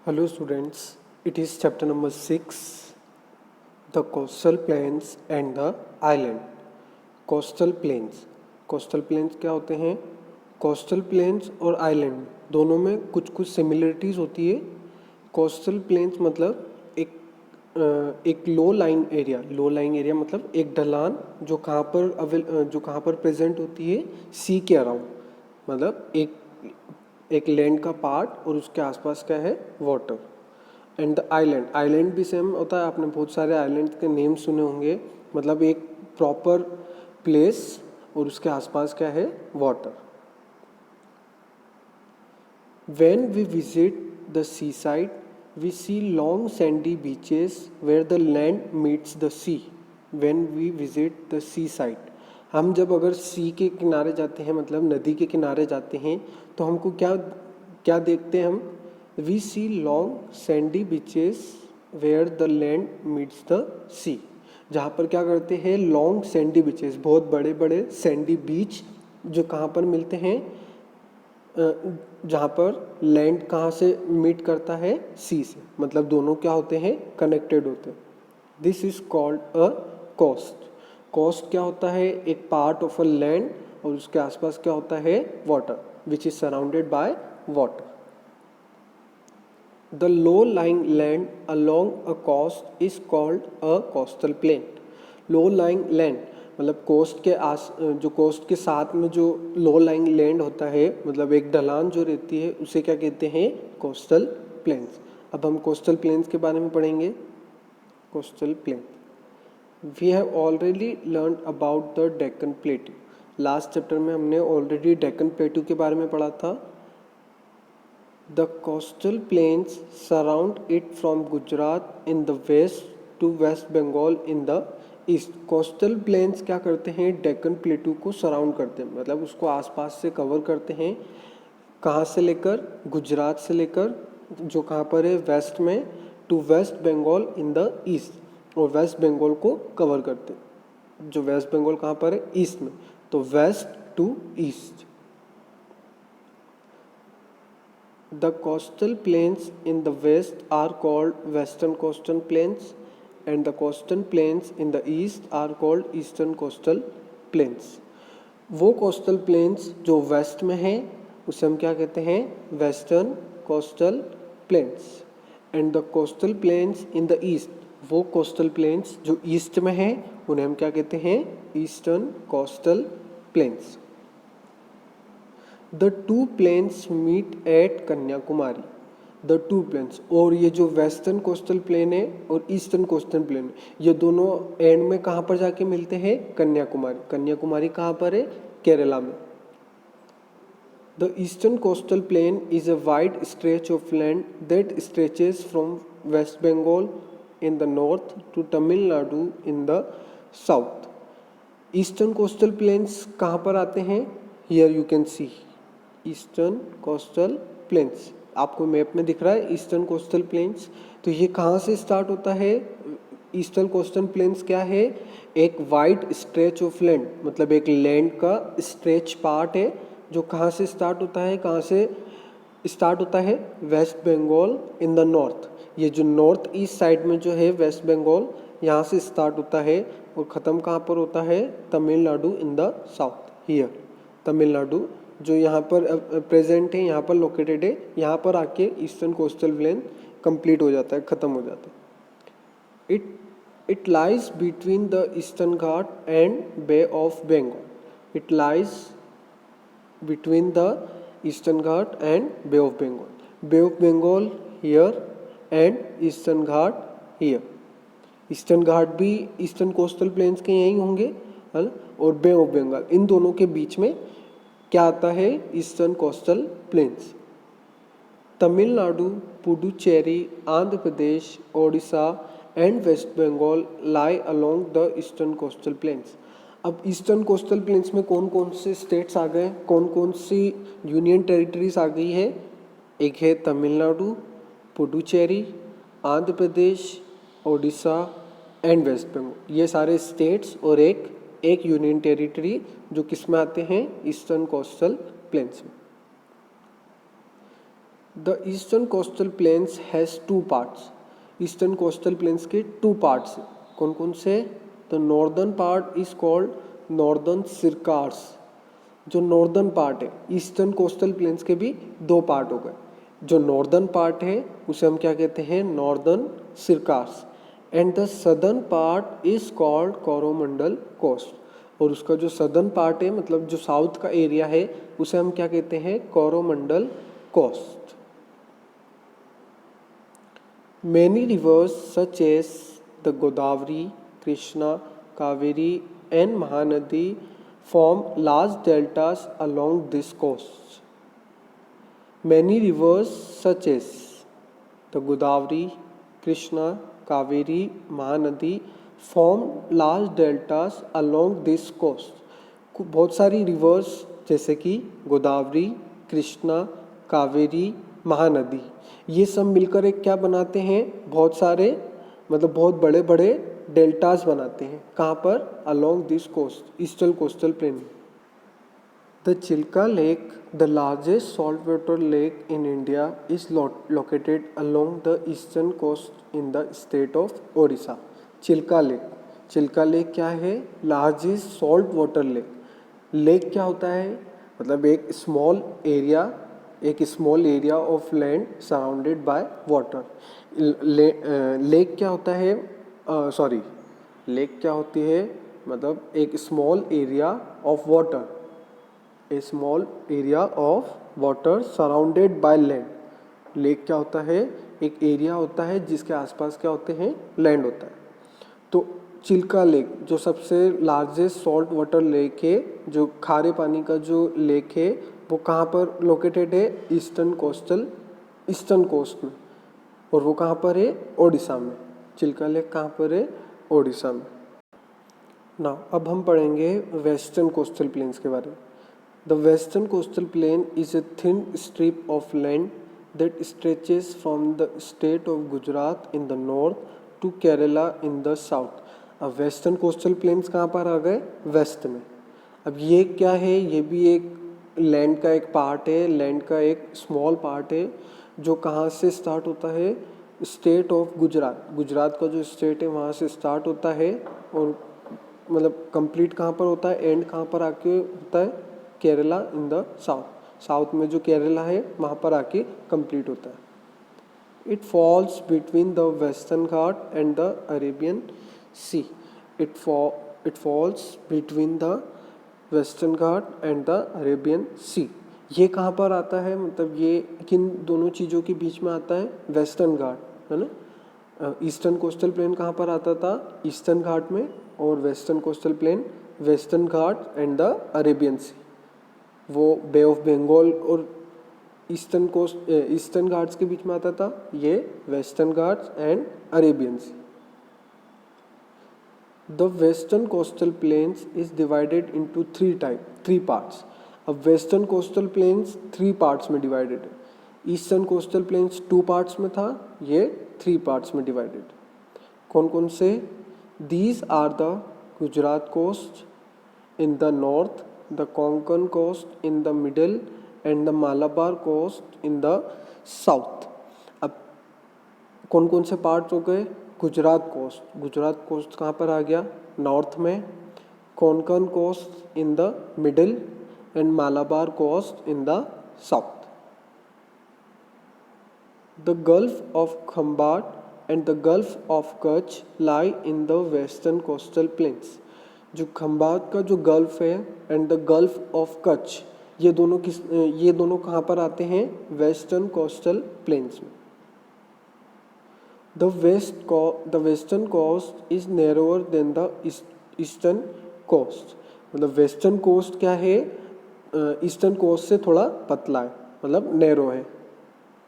Hello students, it is chapter number 6, the coastal plains and the island. Coastal plains. Coastal plains क्या होते हैं? Coastal plains और island दोनों में कुछ कुछ similarities होती है. Coastal plains मतलब एक लो लाइन एरिया मतलब एक ढलान जो कहाँ पर प्रेजेंट होती है सी के अराउंड, मतलब एक लैंड का पार्ट और उसके आसपास क्या है, वाटर. एंड द आइलैंड भी सेम होता है. आपने बहुत सारे आइलैंड के नेम सुने होंगे, मतलब एक प्रॉपर प्लेस और उसके आसपास क्या है, water. When we visit the seaside, we see long sandy beaches where the land meets the sea. When we visit the seaside, हम जब अगर सी के किनारे जाते हैं, मतलब नदी के किनारे जाते हैं, तो हमको क्या क्या देखते हैं हम? We see long sandy beaches where the land meets the sea. जहाँ पर क्या करते हैं, लॉन्ग सैंडी बीचेस, बहुत बड़े बड़े सैंडी बीच जो कहाँ पर मिलते हैं, जहाँ पर लैंड कहाँ से मीट करता है, सी से, मतलब दोनों क्या होते हैं, कनेक्टेड होते हैं. This is called a coast. Coast क्या होता है, एक पार्ट ऑफ अ लैंड और उसके आसपास क्या होता है, water, which is surrounded by water. The low lying land along a coast is called a coastal plain. Low lying land मतलब जो कोस्ट के साथ में जो लो लाइंग लैंड होता है, मतलब एक ढलान जो रहती है, उसे क्या कहते हैं, कोस्टल प्लेन्स. अब हम कोस्टल प्लेन्स के बारे में पढ़ेंगे. Coastal plain. We have already learn about the Deccan plateau. Last chapter में हमने ऑलरेडी डेक्कन प्लेटू के बारे में पढ़ा था. The coastal plains surround it from Gujarat in the west to West Bengal in the east. Coastal planes क्या करते हैं, डेक्कन प्लेटू को सराउंड करते हैं, मतलब उसको आसपास से कवर करते हैं. कहाँ से लेकर, गुजरात से लेकर जो कहाँ पर है वेस्ट में, to West Bengal in the east, और वेस्ट बंगाल को कवर करते हैं. जो वेस्ट बंगाल कहाँ पर है, ईस्ट में, तो west to east. The coastal plains in the west are called western coastal plains and the coastal plains in the east are called eastern coastal plains. वो coastal plains जो west में है उसे हम क्या कहते हैं, western coastal plains. And the coastal plains in the east, वो coastal plains जो east में है उन्हें हम क्या कहते हैं, eastern coastal plains. The two plains meet at Kanyakumari. The two plains, और ये जो वेस्टर्न कोस्टल प्लेन है और ईस्टर्न कोस्टल प्लेन है, ये दोनों एंड में कहाँ पर जाके मिलते हैं, कन्याकुमारी. कन्याकुमारी कहाँ पर है, केरला में. The eastern coastal plain is a wide stretch of land that stretches from West Bengal in the north to Tamil Nadu in the south. Eastern coastal plains कहाँ पर आते हैं, here you can see eastern coastal plains. आपको map में दिख रहा है eastern coastal planes. तो ये कहाँ से स्टार्ट होता है, ईस्टर्न कोस्टल प्लेन्स क्या है, एक वाइड स्ट्रेच ऑफ लैंड, मतलब एक लैंड का स्ट्रेच पार्ट है जो कहाँ से स्टार्ट होता है, West Bengal in the north. ये जो नॉर्थ ईस्ट साइड में जो है वेस्ट बंगाल, यहाँ से स्टार्ट होता है और ख़त्म कहाँ पर होता है, Tamil Nadu in the south. Here Tamil Nadu जो यहाँ पर प्रेजेंट है, यहाँ पर लोकेटेड है, यहाँ पर आके ईस्टर्न कोस्टल प्लेन कंप्लीट हो जाता है, ख़त्म हो जाता है. It lies between the eastern Ghat and Bay of Bengal. It lies between the eastern Ghat and Bay of Bengal. Bay of Bengal here and eastern Ghat here. Eastern Ghat भी ईस्टर्न कोस्टल प्लेन्स के यहीं होंगे, है ना, और बे ऑफ बंगाल, इन दोनों के बीच में क्या आता है, eastern coastal plains. Tamil Nadu, Puducherry, Andhra Pradesh, Odisha and West Bengal lie along the eastern coastal plains. अब ईस्टर्न कोस्टल प्लेन्स में कौन कौन से स्टेट्स आ गए, कौन कौन सी यूनियन टेरिटरीज आ गई है, एक है तमिलनाडु, पुडुचेरी, आंध्र प्रदेश, ओडिशा एंड वेस्ट बंगाल. ये सारे स्टेट्स और एक यूनियन टेरिटरी जो किस में आते हैं, ईस्टर्न कोस्टल प्लेन्स में. The eastern coastal plains has two parts. Eastern coastal plains के टू पार्ट्स हैं। कौन कौन से? The northern part is called northern Circars. जो नॉर्दर्न पार्ट है, ईस्टर्न कोस्टल प्लेन्स के भी दो पार्ट हो गए। जो नॉर्दर्न पार्ट है उसे हम क्या कहते हैं? Northern Circars. And the southern part is called Coromandel coast. और उसका जो सदर्न पार्ट है, मतलब जो साउथ का एरिया है, उसे हम क्या कहते हैं? Coromandel coast. Many rivers such as the Godavari, Krishna, Kaveri and Mahanadi form large deltas along this coast. Many rivers such as the Godavari, Krishna, Kaveri, Mahanadi form large deltas along this coast. बहुत सारी reverse जैसे कि गोदावरी, कृष्णा, कावेरी, महानदी, ये सब मिलकर एक क्या बनाते हैं? बहुत सारे, मतलब बहुत बड़े बड़े डेल्टास बनाते हैं। कहाँ पर? Along this coast, eastern coastal plain. The Chilka lake, the largest salt water lake in India, is located along the eastern coast in the state of Odisha. Chilka lake, Chilka lake क्या है? Largest salt water lake. Lake क्या होता है? मतलब एक small area of land surrounded by water. Lake क्या होता है? लेक क्या होती है? मतलब एक small area of water, a small area of water surrounded by land. Lake क्या होता है? एक एरिया होता है जिसके आसपास क्या होते हैं? लैंड होता है। तो चिल्का लेक जो सबसे लार्जेस्ट सॉल्ट वाटर लेक है, जो खारे पानी का जो लेक है, वो कहाँ पर लोकेटेड है? ईस्टर्न कोस्ट में। और वो कहाँ पर है? ओडिशा में। चिल्का लेक कहाँ पर है? ओडिशा में। ना अब हम पढ़ेंगे वेस्टर्न कोस्टल प्लेन्स के बारे में। The western coastal plain is a thin strip of land that stretches from the state of Gujarat in the north to Kerala in the south. अब वेस्टर्न कोस्टल प्लेन्स कहाँ पर आ गए? वेस्ट में। अब ये क्या है? ये भी एक लैंड का एक पार्ट है, लैंड का एक स्मॉल पार्ट है, जो कहाँ से स्टार्ट होता है? State of Gujarat. गुजरात का जो स्टेट है वहाँ से स्टार्ट होता है और मतलब कंप्लीट कहाँ पर होता है? एंड कहाँ पर आके होता है? Kerala in the south. South में जो केरला है वहाँ पर आके कंप्लीट होता है। It falls between the Western Ghat and the Arabian Sea. It falls between the Western Ghat and the Arabian Sea. ये कहाँ पर आता है? मतलब ये किन दोनों चीज़ों के बीच में आता है? वेस्टर्न घाट, है ना। ईस्टर्न कोस्टल प्लेन कहाँ पर आता था? ईस्टर्न घाट में। और western coastal plain western Ghat and the Arabian sea, वो बे ऑफ बंगाल और ईस्टर्न घाट्स के बीच में आता था। ये western Ghats and Arabian sea. The western coastal plains is divided into three parts. अब western coastal plains three parts में डिवाइडेड है। Eastern coastal plains two parts में था, ये थ्री पार्ट्स में डिवाइडेड। कौन कौन से? These are the Gujarat coast in the north, the Konkan coast in the middle and the Malabar coast in the south. अब कौन कौन से पार्ट्स हो गए? गुजरात कोस्ट कहाँ पर आ गया? नॉर्थ में। Konkan coast in the middle and Malabar coast in the south. The gulf of Khambhat and the gulf of Kutch lie in the western coastal plains. जो खंबाट का जो गल्फ है and the gulf of Kutch, ये दोनों कहाँ पर आते हैं? वेस्टर्न कोस्टल प्लेन्स में। The western coast is narrower than the eastern coast. मतलब वेस्टर्न कोस्ट क्या है? ईस्टर्न कोस्ट से थोड़ा पतला है, मतलब नैरो है।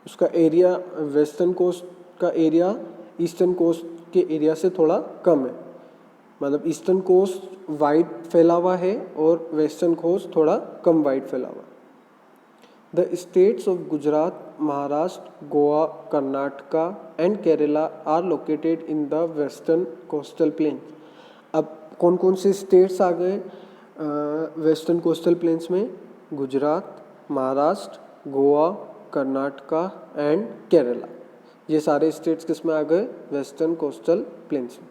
उसका एरिया, वेस्टर्न कोस्ट का एरिया ईस्टर्न कोस्ट के एरिया से थोड़ा कम है। मतलब ईस्टर्न कोस्ट वाइड फैला हुआ है और वेस्टर्न कोस्ट थोड़ा कम वाइड फैला हुआ है। The states of Gujarat, Maharashtra, Goa, Karnataka and Kerala are located in the western coastal plain. अब कौन कौन से स्टेट्स आ गए वेस्टर्न कोस्टल प्लेन्स में? गुजरात, महाराष्ट्र, गोवा, कर्नाटका एंड केरला। ये सारे स्टेट्स किस में आ गए? वेस्टर्न कोस्टल प्लेन्स में।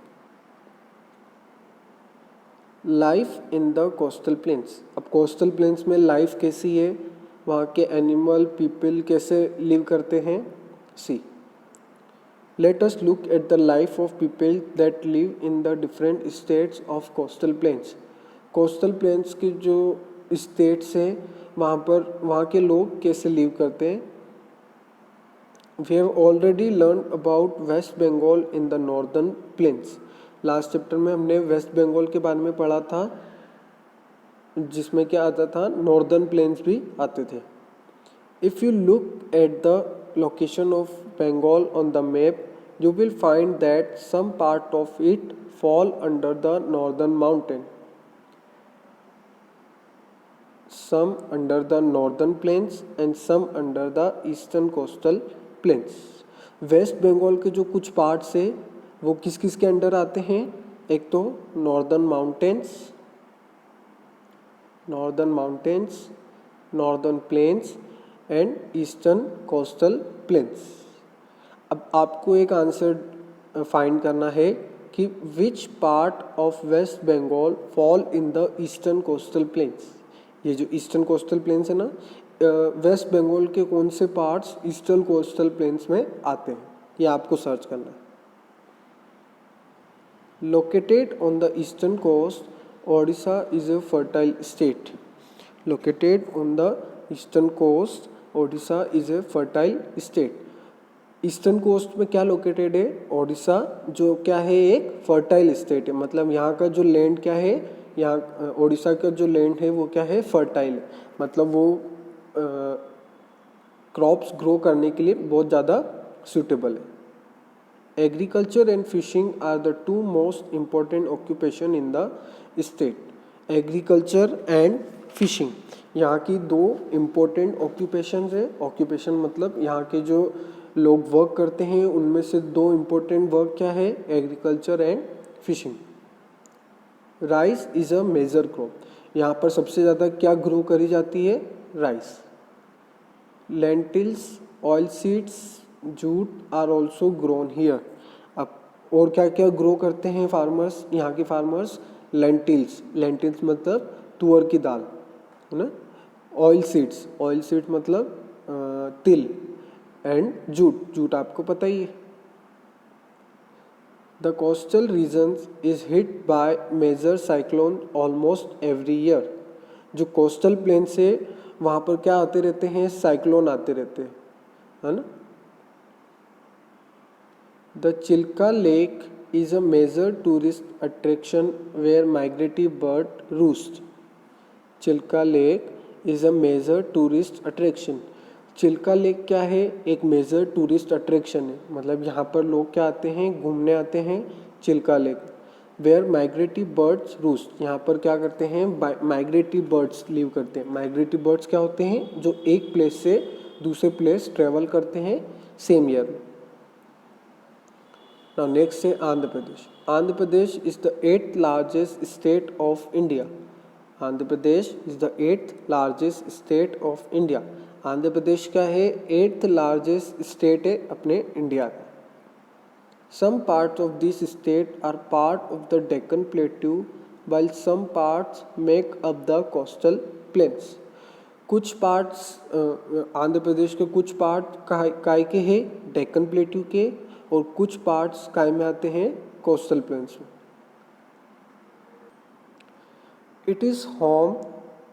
Life in the coastal plains. अब कोस्टल प्लेन्स में लाइफ कैसी है, वहाँ के एनिमल पीपल कैसे लिव करते हैं, see. Let us look at the life of people that live in the different states of coastal plains. Coastal plains की जो स्टेट्स हैं वहाँ के लोग कैसे लिव करते हैं। We have already learned about West Bengal in the northern plains. Last chapter में हमने वेस्ट बंगाल के बारे में पढ़ा था, जिसमें क्या आता था, नॉर्दर्न प्लेन्स भी आते थे। If you look at the location of Bengal on the map, you will find that some part of it fall under the northern mountain, some under the northern plains and some under the eastern coastal plains. West Bengal के जो कुछ parts है वो किस किस के under आते हैं? एक तो northern mountains, northern plains and eastern coastal plains. अब आपको एक आंसर फाइंड करना है कि which part of West Bengal fall in the eastern coastal plains. ये जो ईस्टर्न कोस्टल प्लेन्स है ना, वेस्ट बंगाल के कौन से पार्ट्स ईस्टर्न कोस्टल प्लेन्स में आते हैं, ये आपको सर्च करना है। Located on the eastern coast, Odisha is a fertile state. Located on the eastern coast, Odisha is a fertile state. Eastern coast में क्या लोकेटेड है? ओडिशा, जो क्या है, एक फर्टाइल स्टेट है। मतलब यहाँ का जो लैंड क्या है, यहाँ ओडिशा का जो लैंड है वो क्या है, फर्टाइल है। मतलब वो क्रॉप्स ग्रो करने के लिए बहुत ज़्यादा सूटेबल है। Agriculture and fishing are the two most important occupation in the state. Agriculture and fishing यहाँ की दो इम्पोर्टेंट ऑक्यूपेशंस है। ऑक्यूपेशन मतलब यहाँ के जो लोग वर्क करते हैं उनमें से दो इम्पोर्टेंट वर्क क्या है, agriculture and fishing. Rice is a major crop. यहाँ पर सबसे ज़्यादा क्या ग्रो करी जाती है? Rice. Lentils, oil seeds, jute are also grown here. अब और क्या क्या ग्रो करते हैं फार्मर्स, यहाँ के फार्मर्स? लेंटिल्स, लेंटिल्स मतलब तुअर की दाल है ना। ऑयल सीड्स मतलब तिल, एंड जूट, जूट आपको पता ही है। The coastal regions is hit by major cyclone almost every year. जो कोस्टल प्लेन से वहाँ पर क्या आते रहते हैं? साइक्लोन आते रहते हैं, है ना। The Chilka lake is a major tourist attraction where migratory bird roost. Chilka lake is a major tourist attraction. Chilka lake क्या है? एक मेजर टूरिस्ट अट्रैक्शन है। मतलब यहाँ पर लोग क्या आते हैं? घूमने आते हैं Chilka lake. Where migratory birds roost, यहाँ पर क्या करते हैं? माइग्रेटरी बर्ड्स लिव करते हैं। माइग्रेटरी बर्ड्स क्या होते हैं? जो एक प्लेस से दूसरे प्लेस ट्रेवल करते हैं सेम ईयर में। नाउ नेक्स्ट है Andhra Pradesh. Andhra Pradesh is the 8th largest state of India. Andhra Pradesh is the 8th largest state of India. Andhra Pradesh क्या है? 8th लार्जेस्ट स्टेट है अपने इंडिया का। Some parts of this state are part of the Deccan plateau while some parts make up the coastal plains. कुछ parts Andhra Pradesh के कुछ part काय के हैं? डेक्कन प्लेट्यू के, और कुछ पार्ट्स काय में आते हैं? कोस्टल प्लेन्स में। It is home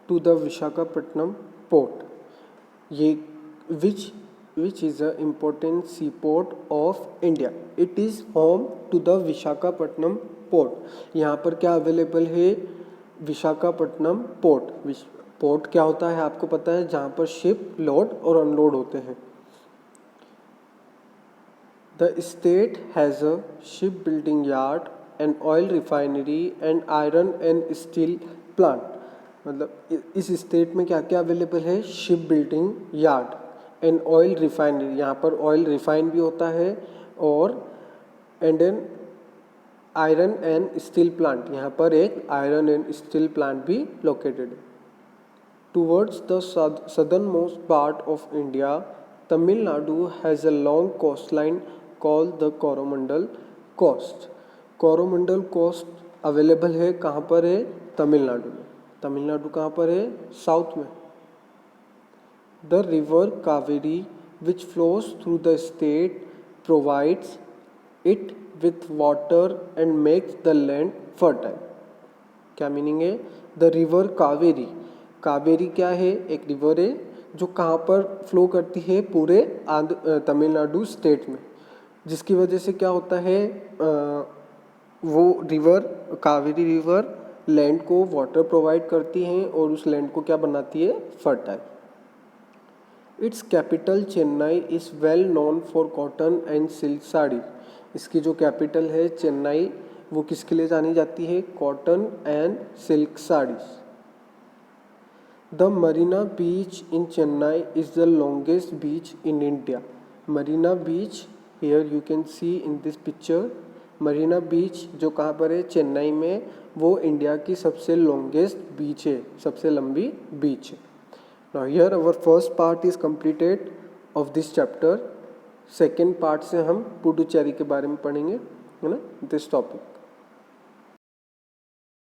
to the Visakhapatnam port. ये which is an important seaport of India. It is home to the Visakhapatnam port. यहाँ पर क्या अवेलेबल है? विशाखापट्टनम पोर्ट। पोर्ट क्या होता है आपको पता है? जहाँ पर शिप लोड और अनलोड होते हैं। The state has a ship building yard and oil refinery and iron and steel plant. मतलब इस स्टेट में क्या क्या अवेलेबल है? Ship building yard and oil refinery, यहाँ पर ऑयल रिफाइन भी होता है, और and an iron and steel plant, यहाँ पर एक आयरन एंड स्टील प्लांट भी लोकेटेड है। Towards the southernmost part of India Tamil Nadu has a long coast line called the Coromandel coast. Coromandel coast available है कहाँ पर है? तमिलनाडु में। तमिलनाडु कहाँ पर है? साउथ में। The river Kaveri which flows through the state provides it with water and makes the land fertile. क्या मीनिंग है? द रिवर कावेरी, कावेरी क्या है? एक रिवर है जो कहाँ पर फ्लो करती है? पूरे तमिलनाडु स्टेट में, जिसकी वजह से क्या होता है, वो रिवर, कावेरी रिवर लैंड को वाटर प्रोवाइड करती हैं और उस लैंड को क्या बनाती है? Fertile. It's capital Chennai is well known for cotton and silk sari. इसकी जो कैपिटल है चेन्नई, वो किसके लिए जानी जाती है? Cotton and silk saris. The Marina beach in Chennai is the longest beach in India. Marina beach, here you can see in this picture, Marina beach जो कहाँ पर है? चेन्नई में। वो इंडिया की सबसे लॉन्गेस्ट बीच है, सबसे लंबी बीच है। Now here our first part is completed of this chapter. Second part से हम पुडुचेरी के बारे में पढ़ेंगे, है ना, दिस टॉपिक।